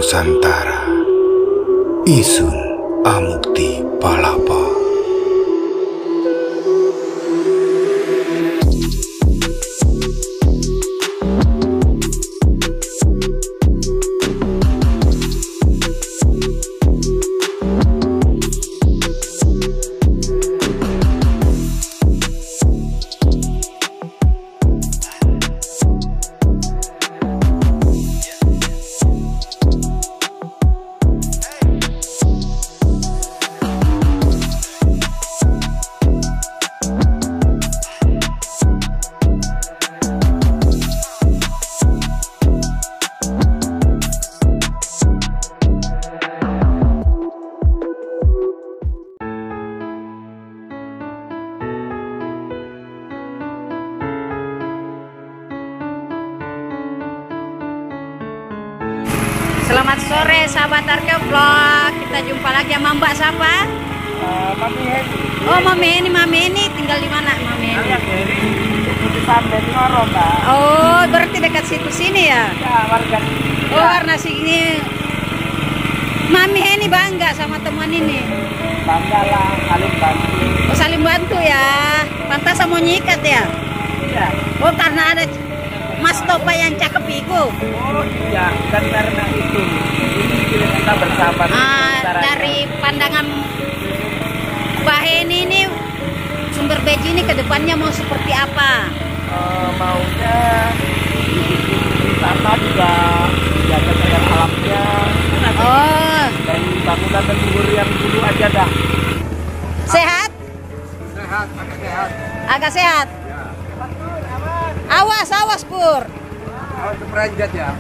Nusantara. Isun Amukti Palapa. Selamat sore sahabat Arke Vlog. Kita jumpa lagi sama Mbak siapa? Mami Heni. Oh, Mami Heni tinggal di mana Mami Heni? Di Pantai Ngoro, Mbak. Oh, berarti dekat situ sini ya? Ya, warga sini. Oh, karena sini Mami Heni bangga sama teman ini. Bangga lah, saling bantu. Oh, saling bantu ya. Pantas mau nyikat ya? Iya. Oh, karena ada Mas Topa yang cakep itu. Oh iya, kan karena itu. Ini kita bersama. Dari pandangan Mbak Heni ini sumber beji ini ke depannya mau seperti apa? Maunya wisata juga jaga dengan alamnya. Oh, Dari bangunan leluhur yang dulu aja dah. sehat? Sehat, agak sehat. Agak sehat? Ya. Awas Pur. Awas keperanjat ya.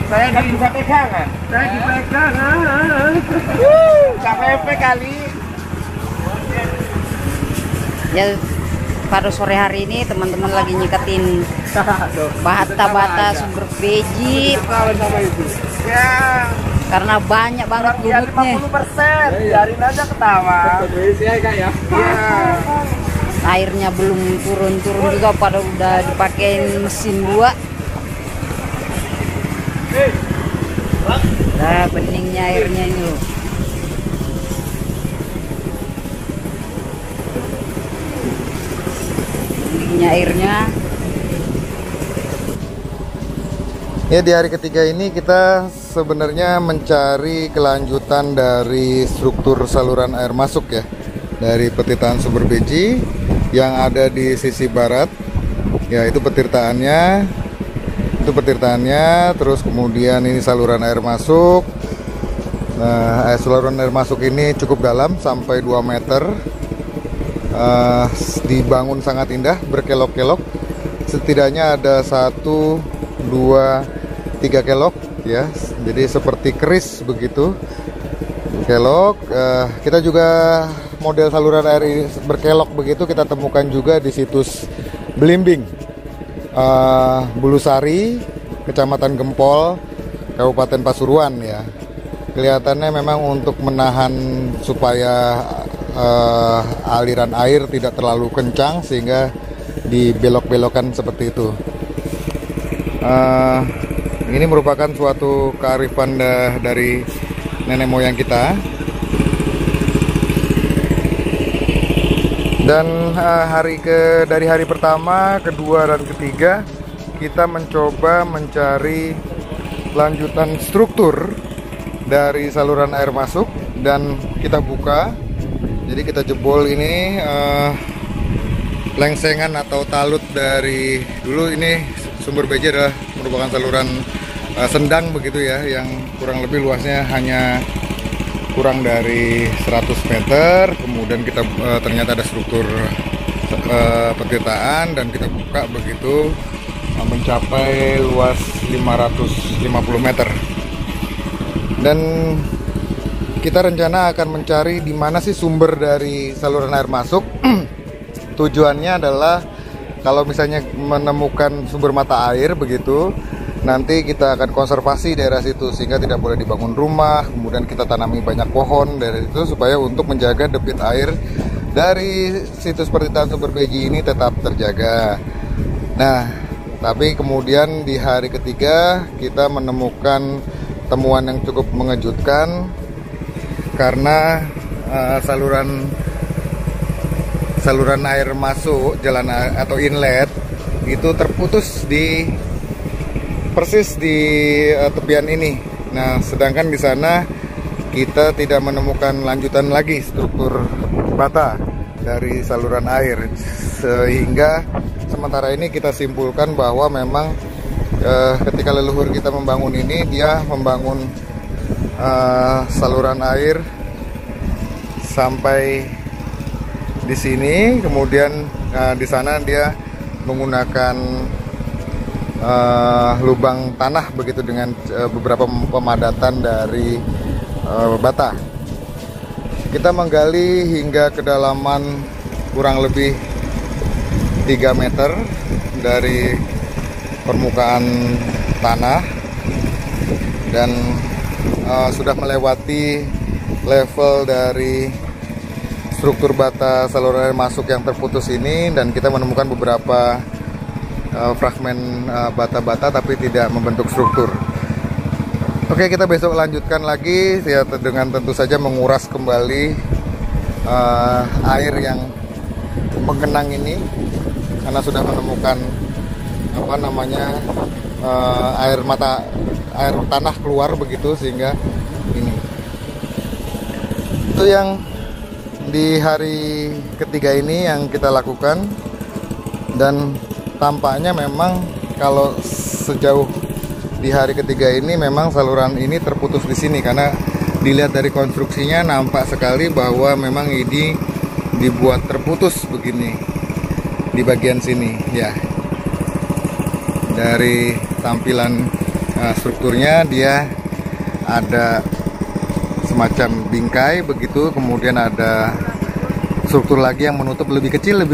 Saya kan bisa pegangan. Saya dipegang. Capek kali. Ya, pada sore hari ini teman-teman lagi nyikatin bata sumber beji Sama itu. Ya. karena banyak banget Ya lumutnya. 50%. Biarin aja ketawa. Ya. Airnya belum turun juga, pada udah dipakein mesin 2. Nah, beningnya airnya ini loh. Beningnya airnya. Ya, di hari ketiga ini kita sebenarnya mencari kelanjutan dari struktur saluran air masuk ya, dari petirtaan sumber beji yang ada di sisi barat. Ya, itu petirtaannya. Terus kemudian ini saluran air masuk. Nah, saluran air masuk ini cukup dalam sampai 2 meter. Dibangun sangat indah, berkelok-kelok. Setidaknya ada 1, 2, 3 kelok ya. Jadi seperti keris begitu. Kelok. Kita juga model saluran air berkelok begitu kita temukan juga di situs Belimbing, Bulusari, Kecamatan Gempol, Kabupaten Pasuruan ya. Kelihatannya memang untuk menahan supaya aliran air tidak terlalu kencang sehingga dibelok-belokkan seperti itu. Ini merupakan suatu kearifan dari nenek moyang kita. Dan dari hari pertama, kedua, dan ketiga kita mencoba mencari lanjutan struktur dari saluran air masuk dan kita buka. Jadi kita jebol ini lengsengan atau talut dari dulu. Ini sumber beji adalah merupakan saluran sendang begitu ya, yang kurang lebih luasnya hanya kurang dari 100 meter. Kemudian kita ternyata ada struktur petirtaan dan kita buka begitu mencapai luas 550 meter. Dan kita rencana akan mencari di mana sih sumber dari saluran air masuk. Tujuannya adalah kalau misalnya menemukan sumber mata air begitu, nanti kita akan konservasi daerah situ sehingga tidak boleh dibangun rumah. Kemudian kita tanami banyak pohon dari itu supaya untuk menjaga debit air dari situs petirtaan sumber beji ini tetap terjaga. Nah, Tapi kemudian di hari ketiga kita menemukan temuan yang cukup mengejutkan karena saluran air masuk jalan atau inlet itu terputus persis di tepian ini. Nah, sedangkan di sana kita tidak menemukan lanjutan lagi struktur bata dari saluran air, sehingga sementara ini kita simpulkan bahwa memang ketika leluhur kita membangun ini, dia membangun saluran air sampai di sini, kemudian di sana dia menggunakan lubang tanah begitu dengan beberapa pemadatan dari bata. Kita menggali hingga kedalaman kurang lebih 3 meter dari permukaan tanah dan sudah melewati level dari struktur bata saluran air masuk yang terputus ini, dan kita menemukan beberapa fragmen bata-bata tapi tidak membentuk struktur. Oke, kita besok lanjutkan lagi ya, dengan tentu saja menguras kembali air yang menggenang ini, karena sudah menemukan air tanah keluar begitu, sehingga ini itu yang di hari ketiga ini yang kita lakukan. Dan tampaknya memang kalau sejauh di hari ketiga ini memang saluran ini terputus di sini, karena dilihat dari konstruksinya nampak sekali bahwa memang ini dibuat terputus begini di bagian sini ya. Dari tampilan strukturnya dia ada semacam bingkai begitu, kemudian ada struktur lagi yang menutup lebih kecil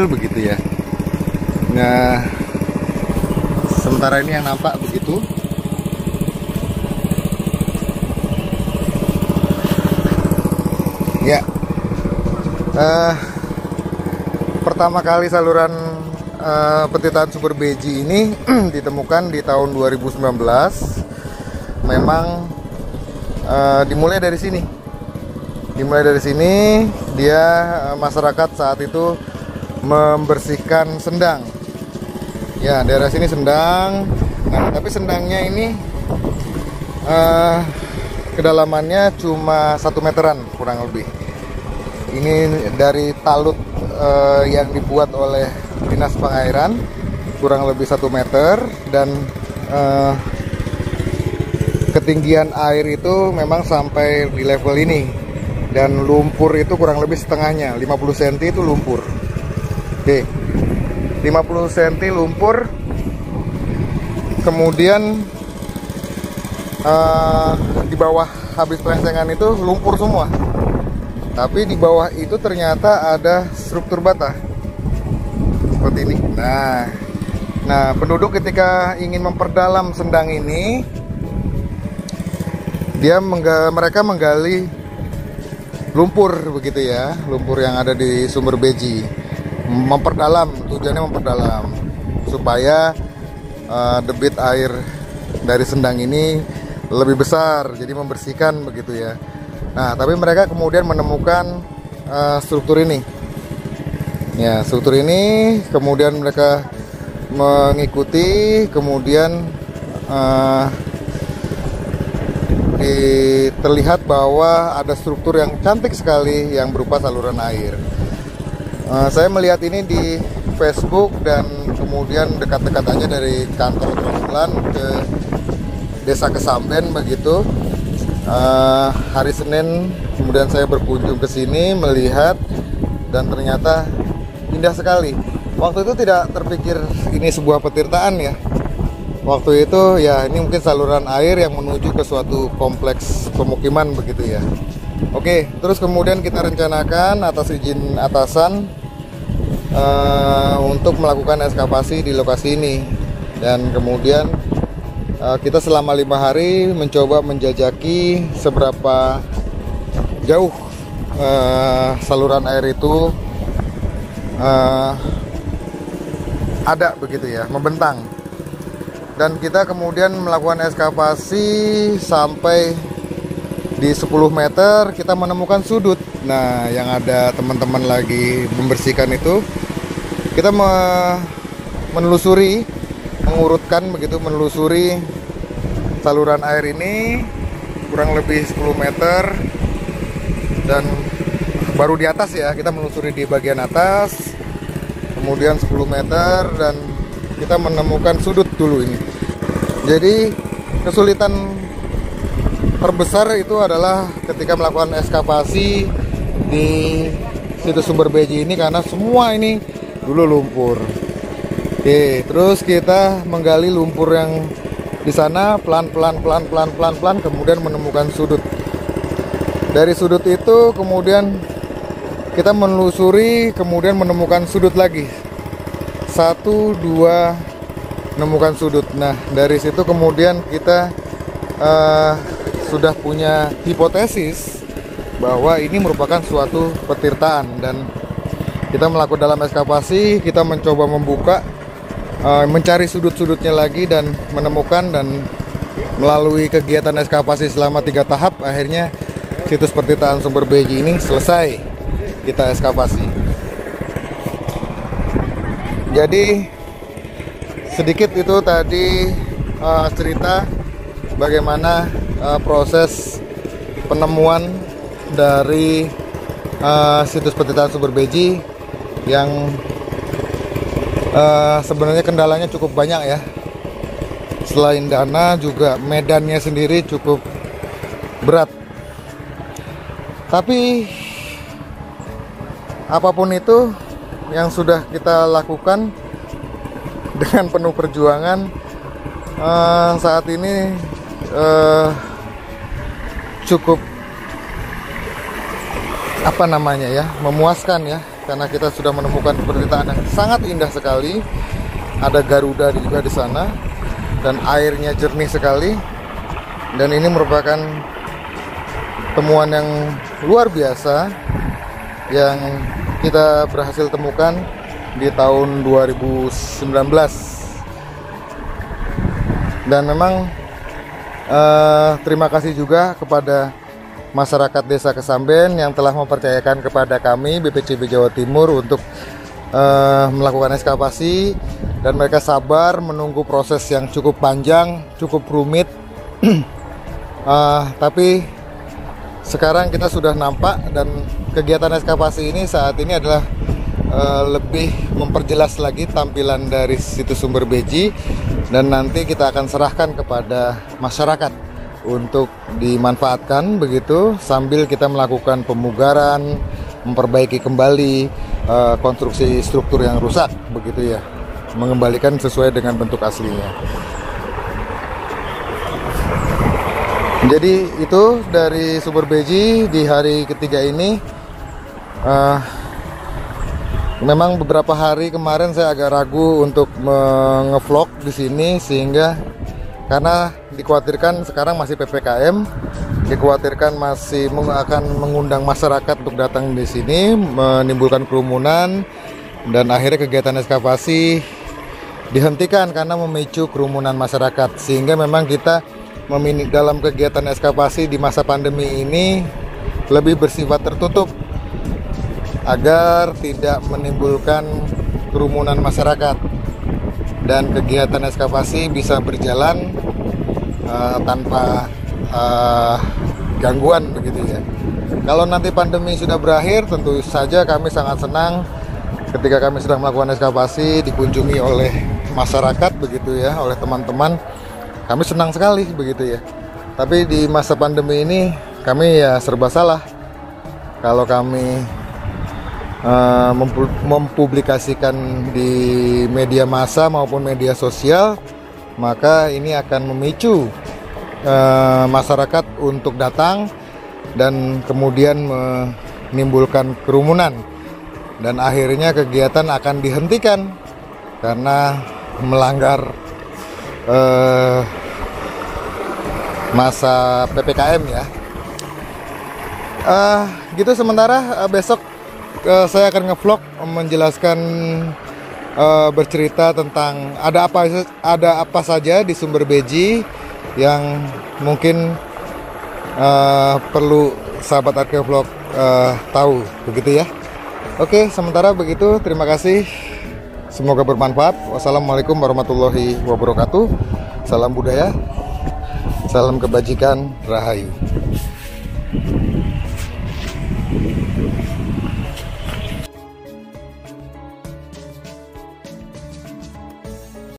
begitu ya. Nah, sementara ini yang nampak begitu. Ya, pertama kali saluran petitaan sumber beji ini ditemukan di tahun 2019. Memang dimulai dari sini. Dia masyarakat saat itu membersihkan sendang. Ya, daerah sini sendang. Nah, tapi sendangnya ini kedalamannya cuma 1 meteran kurang lebih. Ini dari talut yang dibuat oleh Dinas Pengairan kurang lebih 1 meter, dan ketinggian air itu memang sampai di level ini, dan lumpur itu kurang lebih setengahnya, 50 cm itu lumpur. Oke, 50 cm lumpur. Kemudian di bawah habis pelesengan itu lumpur semua, tapi di bawah itu ternyata ada struktur bata seperti ini. Nah, penduduk ketika ingin memperdalam sendang ini, mereka menggali lumpur begitu ya, lumpur yang ada di sumber beji, tujuannya memperdalam supaya debit air dari sendang ini lebih besar, jadi membersihkan begitu ya. Nah, tapi mereka kemudian menemukan struktur ini. Ya, struktur ini kemudian mereka mengikuti, kemudian terlihat bahwa ada struktur yang cantik sekali yang berupa saluran air. Saya melihat ini di Facebook, dan kemudian dekat-dekat aja dari kantor Translan ke Desa Kesamben begitu. Hari Senin kemudian saya berkunjung ke sini melihat, dan ternyata indah sekali. Waktu itu tidak terpikir ini sebuah petirtaan ya. Waktu itu ya ini mungkin saluran air yang menuju ke suatu kompleks pemukiman begitu ya. Oke, terus kemudian kita rencanakan atas izin atasan untuk melakukan ekskavasi di lokasi ini, dan kemudian kita selama 5 hari mencoba menjajaki seberapa jauh saluran air itu ada begitu ya, membentang. Dan kita kemudian melakukan ekskavasi sampai di 10 meter kita menemukan sudut. Nah, yang ada teman-teman lagi membersihkan itu, kita menelusuri, mengurutkan begitu, menelusuri saluran air ini kurang lebih 10 meter. Dan baru di atas ya, kita menelusuri di bagian atas, kemudian 10 meter, dan kita menemukan sudut dulu ini. Jadi kesulitan terbesar itu adalah ketika melakukan ekskavasi di situs sumber beji ini, karena semua ini dulu lumpur. Oke, terus kita menggali lumpur yang di sana pelan-pelan, kemudian menemukan sudut. Dari sudut itu kemudian kita menelusuri, kemudian menemukan sudut lagi. 1, 2, menemukan sudut. Nah, dari situ kemudian kita sudah punya hipotesis bahwa ini merupakan suatu petirtaan, dan kita melakukan dalam ekskavasi, kita mencoba membuka, mencari sudut-sudutnya lagi dan menemukan, dan melalui kegiatan ekskavasi selama 3 tahap, akhirnya situs petirtaan sumber beji ini selesai kita ekskavasi. Jadi sedikit itu tadi cerita bagaimana proses penemuan dari situs petirtaan sumber beji yang sebenarnya kendalanya cukup banyak ya. Selain dana, juga medannya sendiri cukup berat. Tapi apapun itu yang sudah kita lakukan dengan penuh perjuangan, saat ini cukup memuaskan ya, karena kita sudah menemukan petirtaan yang sangat indah sekali. Ada Garuda juga di sana, dan airnya jernih sekali, dan ini merupakan temuan yang luar biasa yang kita berhasil temukan di tahun 2019. Dan memang terima kasih juga kepada masyarakat Desa Kesamben yang telah mempercayakan kepada kami BPCB Jawa Timur untuk melakukan ekskavasi, dan mereka sabar menunggu proses yang cukup panjang, cukup rumit. Tapi sekarang kita sudah nampak, dan kegiatan ekskavasi ini saat ini adalah lebih memperjelas lagi tampilan dari situs sumber beji, dan nanti kita akan serahkan kepada masyarakat untuk dimanfaatkan begitu, sambil kita melakukan pemugaran, memperbaiki kembali konstruksi struktur yang rusak begitu ya, mengembalikan sesuai dengan bentuk aslinya. Jadi itu dari sumber beji di hari ketiga ini. Memang beberapa hari kemarin saya agak ragu untuk nge-vlog di sini, sehingga karena dikhawatirkan sekarang masih PPKM, dikhawatirkan masih akan mengundang masyarakat untuk datang di sini, menimbulkan kerumunan, dan akhirnya kegiatan ekskavasi dihentikan karena memicu kerumunan masyarakat. Sehingga memang kita dalam kegiatan ekskavasi di masa pandemi ini lebih bersifat tertutup, agar tidak menimbulkan kerumunan masyarakat, dan kegiatan ekskavasi bisa berjalan tanpa gangguan begitu ya. Kalau nanti pandemi sudah berakhir, tentu saja kami sangat senang ketika kami sedang melakukan ekskavasi dikunjungi oleh masyarakat begitu ya, oleh teman-teman. Kami senang sekali begitu ya. Tapi di masa pandemi ini kami ya serba salah kalau kami mempublikasikan di media massa maupun media sosial, maka ini akan memicu masyarakat untuk datang dan kemudian menimbulkan kerumunan, dan akhirnya kegiatan akan dihentikan karena melanggar masa PPKM ya. Gitu sementara besok saya akan ngevlog menjelaskan bercerita tentang ada apa saja di sumber Beji yang mungkin perlu sahabat Arkeovlog tahu, begitu ya. Oke, sementara begitu, terima kasih. Semoga bermanfaat. Wassalamualaikum warahmatullahi wabarakatuh. Salam budaya, salam kebajikan, rahayu.